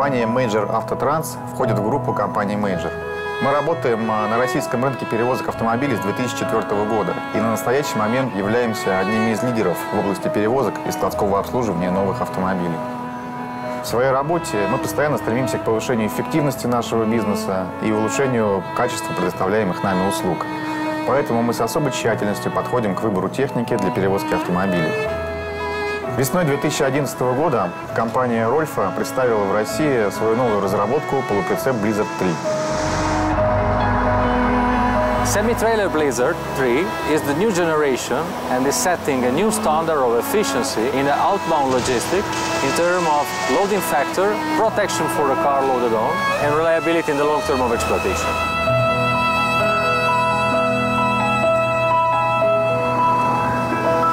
Компания Major Автотранс входит в группу компаний Major. Мы работаем на российском рынке перевозок автомобилей с 2004 года и на настоящий момент являемся одними из лидеров в области перевозок и складского обслуживания новых автомобилей. В своей работе мы постоянно стремимся к повышению эффективности нашего бизнеса и улучшению качества предоставляемых нами услуг. Поэтому мы с особой тщательностью подходим к выбору техники для перевозки автомобилей. Весной 2011 года компания Rolfo представила в России свою новую разработку полуприцеп Blizzard 3. Semi-trailer Blizzard 3 is the new generation and is setting a new standard of efficiency in the outbound logistics in terms of loading factor, protection for the car loaded on, and reliability in the long term of exploitation.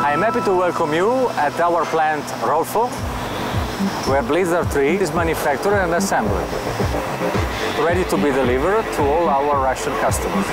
I am happy to welcome you at our plant Rolfo, where Blizzard 3 is manufactured and assembled, ready to be delivered to all our Russian customers.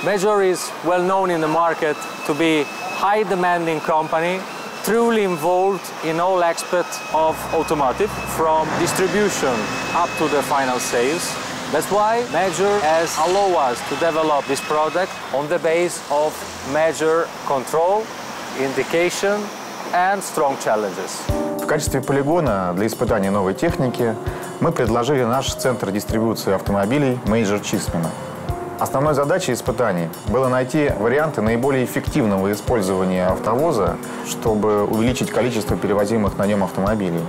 Major is well known in the market to be a high-demanding company, truly involved in all aspects of automotive, from distribution up to the final sales. That's why Major has allowed us to develop this product on the base of major control, indication and strong challenges. В качестве полигона для испытания новой техники мы предложили наш центр дистрибуции автомобилей Major Чисмино. Основной задачей испытаний было найти варианты наиболее эффективного использования автовоза, чтобы увеличить количество перевозимых на нем автомобилей.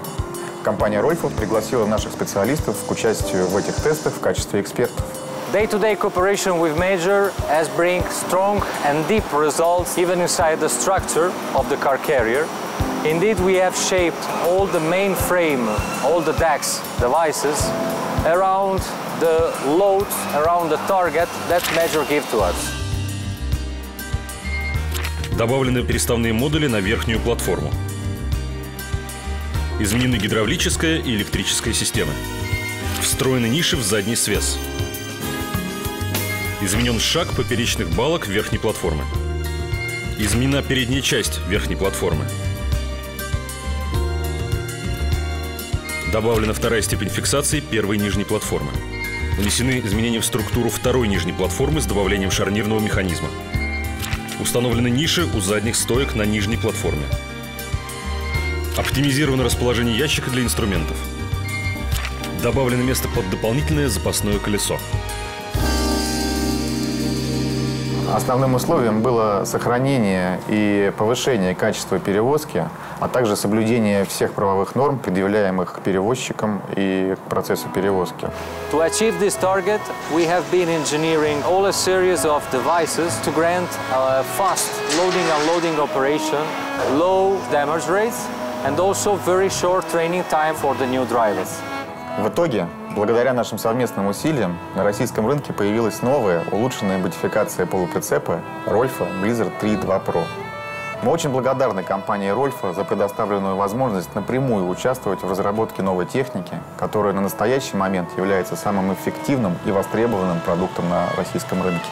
Компания Rolfo пригласила наших специалистов к участию в этих тестах в качестве экспертов. Day-to-day cooperation with Major has brought strong and deep results even inside the structure of the car carrier. Indeed, we have shaped all the main frame, all the DAX devices around the loads, around the target that Major give to us. Добавлены переставные модули на верхнюю платформу. Изменены гидравлическая и электрическая системы. Встроены ниши в задний свес. Изменен шаг поперечных балок верхней платформы. Изменена передняя часть верхней платформы. Добавлена вторая степень фиксации первой нижней платформы. Внесены изменения в структуру второй нижней платформы с добавлением шарнирного механизма. Установлены ниши у задних стоек на нижней платформе. Оптимизировано расположение ящика для инструментов. Добавлено место под дополнительное запасное колесо. Основным условием было сохранение и повышение качества перевозки, а также соблюдение всех правовых норм, предъявляемых к перевозчикам и к процессу перевозки. To achieve this target, we have been engineering all a series of devices to grant a fast loading and unloading operation, low damage rates, and also very short training time for the new drivers. В итоге, благодаря нашим совместным усилиям, на российском рынке появилась новая, улучшенная модификация полуприцепа Rolfo Blizzard 3 2 Pro. Мы очень благодарны компании Rolfo за предоставленную возможность напрямую участвовать в разработке новой техники, которая на настоящий момент является самым эффективным и востребованным продуктом на российском рынке.